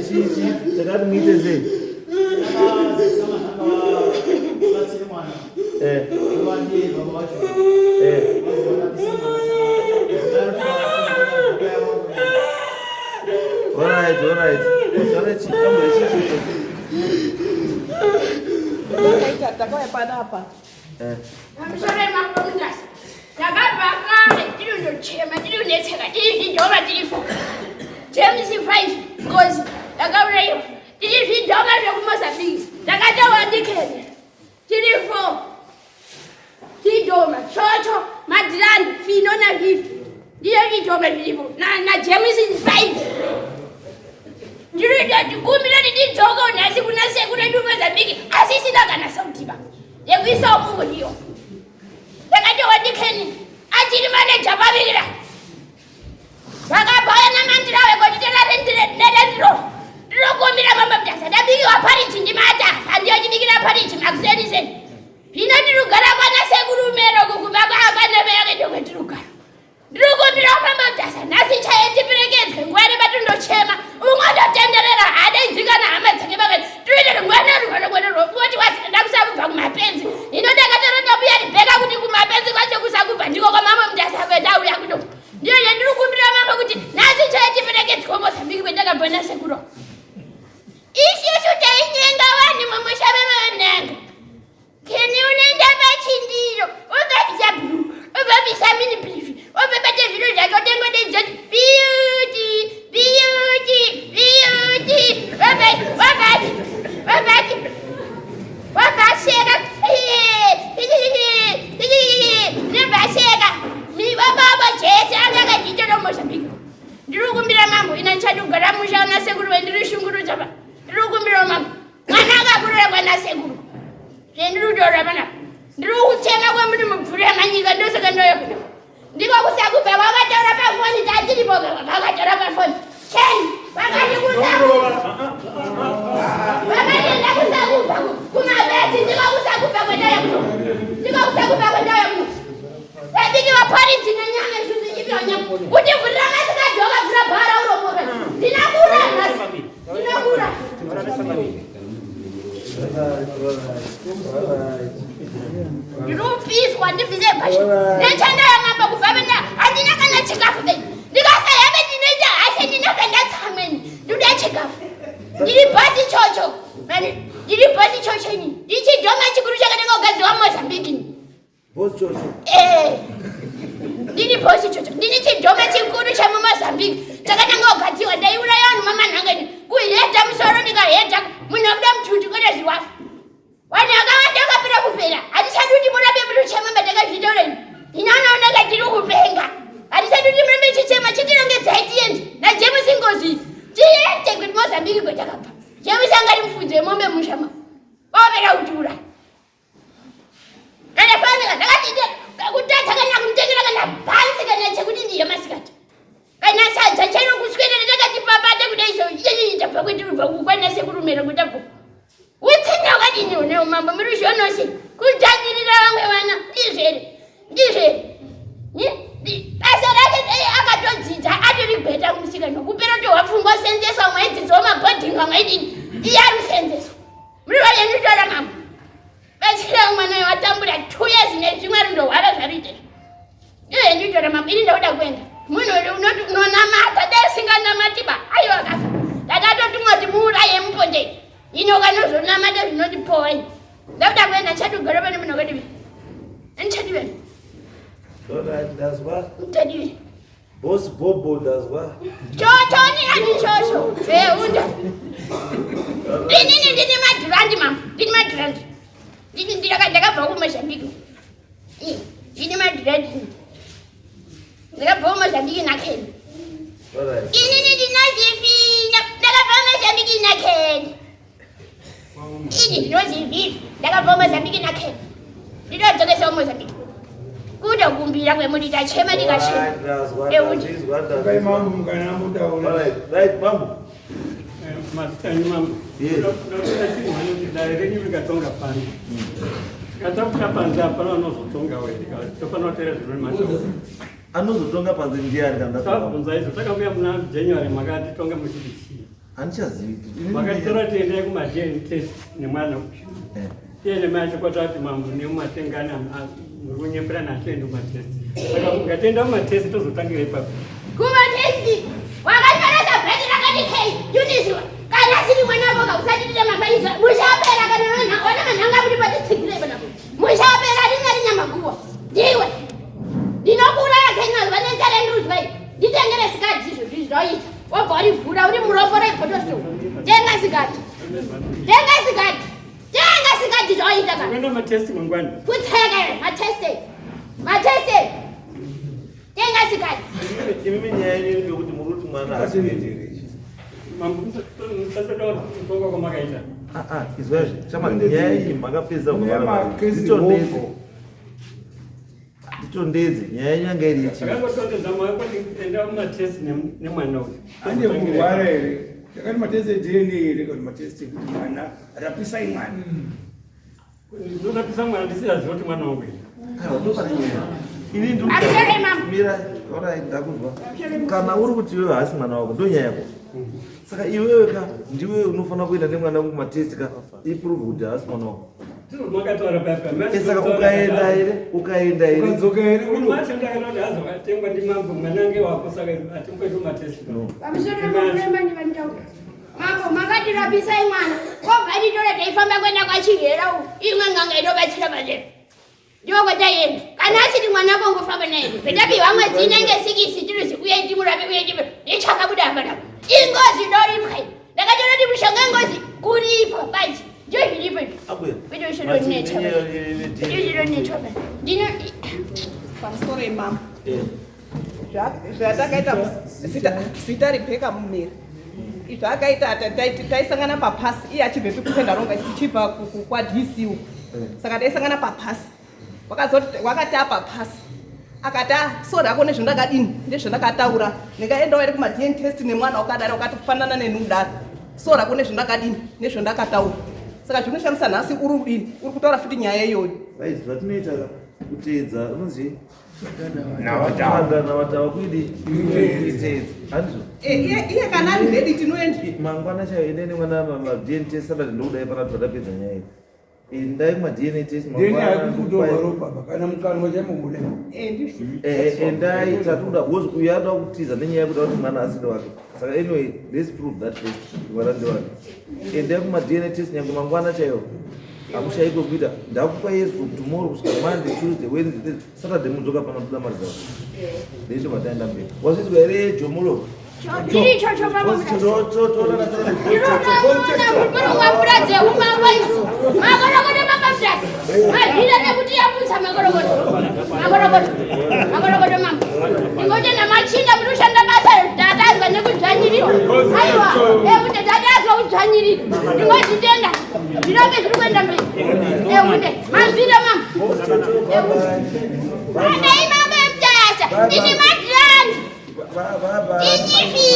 chichi takati muite sei Alright. James 5 goes Agaway. Did you see Dog of Mozambique? Tagawa Dickens. Did you fall? Tidoma, Chocho, Madran, Finona Gift. Dear Doma people. Now James is 5. You read that you could be Togo, Nasikuna Segura do Mozambique. Assisina Sautiva. Then we saw over you. Tagawa Dickens. I see the manager Babila. Sagabana Mantra, I got it at Rokomira Mabasa, that big apparent in the matter, and the other big apparent in Maxenison. Pinatu Garavana Seguru Mero, Gumaga, and the Druga. Drugomira Mabasa, nothing child against him, wherever to no chema, Umada Tendera, I didn't think I'm a treated what was Namsa from my pens. You know, that I don't be a beggar with my pens, and you go, Mamma, just have a down. Dear Drugomira Mamaguti, nothing child against Homos and big with Nagabana Seguro. If you should take in the one, Mamusha, can you name that much indeed? Oh, that's a blue, oh, baby, some in the brief, oh, baby, I got them with the beauty, what I said, never said, me, Baba, Chase, and I did almost a big. Drugumira Mambo in a Chadu Garamusha, Seguru, and Rishunguru Java. Drugumira Mambo, Managa Burana Seguru. Then Rudo Ramana. Drew Chema woman for him and you got no second. Digo Sagu, Baga, one is at the Baga, phone. Ken, I think you are party in a young and would you run as a dog of you don't please want to be there. Then China, Mamma, I did not let you go today. Because I haven't in there, I said, enough and that's how many. Do that check up. Did you pass the church? Did you pass the church? Did you don't like to go to the almost a beginning? Both church. Did you pass the church? Did you don't like to go to Chamamas and big? Tagango got you a day when I am Mamma Nangan. We let them sorry, we know them two together as you are. Why now? I decided to put up a chairman, but I got you doing. You know, I got you who paying. I decided to remember to say my children get the end. Now, Jameson goes in. Take with most and big better. Jameson got him food, the moment Mushama. Oh, but I'll do that. And I found that I did it. I would take a bicycle and check within the mascot. And I said, I can't go straight and I got the papa today, so you just forget to when I say, who made a good apple. What's in your wedding? You know, Mamma Marisha, no, see. Good job, you know, this is. I said, I got to see that I didn't better. Who better do a full sentence on my head, so I'm putting on my head. The other sentence. Really, you don't know. That's young man, I done with 2 years in it. You don't know what I read it. Yeah, you don't know, you know that went. Muno, no, Namata, dancing on Namatiba. I don't do what the mood I am putting. You know, I know, no matter not the boy. That's when I tried to go over him and tell you. Alright, that's what? Tell you. Boss Bobo does what? Tony and the church. Didn't my grandma. Didn't my grand. Didn't I got a much and big. Didn't my dread. There are bombers and big in a kid. Alright. Didn't there are bombers and big in a kid. It was in beef. There are bombers and big in a kid. You don't take so much. Good of whom be like when we die, Chemani. That's what right, Bambu. Handichazivi. Makatora tiende kumadeni test nemwana tiende macho kwatati mambo nemumatengana runyepera natende kumatest saka ungatenda kumatest tozotangira ipapo kumatesti wakanyoresa bheti rakati kei yunisiwa kana siri mwana wako usatitira mafaniso mushapera kana ona manhanga kuti patitsikire panapo mushapera ringari nyamaguwa ndiwe ndinokuuraya kenyari vane talendrus vai nditengere sikati izvo zvizvoita wabva warivhura uri muropo rephotosto tenga sikati zvoita kana uenda matest mangwani kutseka mateste tenga sikati Imimi nyaya yenyu yokuti muri kuti mwana asipedere. mambo musasoda kutonga kwamakaita Izvazvo chama nyaya iyi makapedza nditondedze nyaya yenyu yanga iri yechi. akangotondedza makwati enda kumatest nemwana uyu ande kurwara here takati matesti edna here kana matesti ekuti mwana rapisai mwana ndorapisa mwana ndisiyaziva kuti mwana wangu Ini Akisere, mama. mira ndakuzwa kana uri kuti iwewe hasi mwana wako ndo nyaya yako saka iwewe ka ndiwe unofanira kuenda nemwana wangu kumatesti ka iprove kuti hasi mwana wako makataura saka ukaenda here ukadzoka here macho ndakanoti azokatengwa ndimambo mwanange wako saka atimboita matest mambo makatirapisai mwana kobva nditora taifamba kuenda kwachigera imwe nganga inobatsira padera ndokwataenda kana asiti mwana wako ngofamba naye petapiwa mwedzi inenge 6 tirizi uye ndimurape uye ndichakabuda panapo ingozi ndoripwai ndakatora kuti mishonga ingozi kuripo basi ndio zviripo zvinotonetwa ndino pamusoro mama zvatakaita zita ribheka mumiri zvakaita taisangana papasi iye achibvepi kupendharonga sichibva kwadcu saka taisangana papasi wakati apapasi akati so rako nezvandakadini ndezvandakataura ndikaendawo iri kumadn test nemwana wakadari wakati kufanana nenudaro so rako nezvandakadini nezvandakataura saka zvinoshamisa nhasi uri udini uri kutaura futi nyaya iyoyo vaizi vatinoita kuteedza unonzi navatava kuidi handizvo iye kana ari redi tinoendi mangwana chaiyo ende nemwana madn test sadati ndoudayi panati vatapedza nyaya iyi endai kumadna test deni akukutorwa ropa kana mukanwa chaimumule endai tatoda because uyo anoda kutiza nenyaya yekuda kuti mwana asinde wake saka anyway let's prove that test mwana ndewake endai kumadna test nyange mangwana chaiyo hakushayi kwekuita ndakupa yesu tomorrow kusvika monday tuesday wednesday saturday mudzoka panobuda mari dzavo ndizvo mataenda mberi wazvizwa here jomolo Ini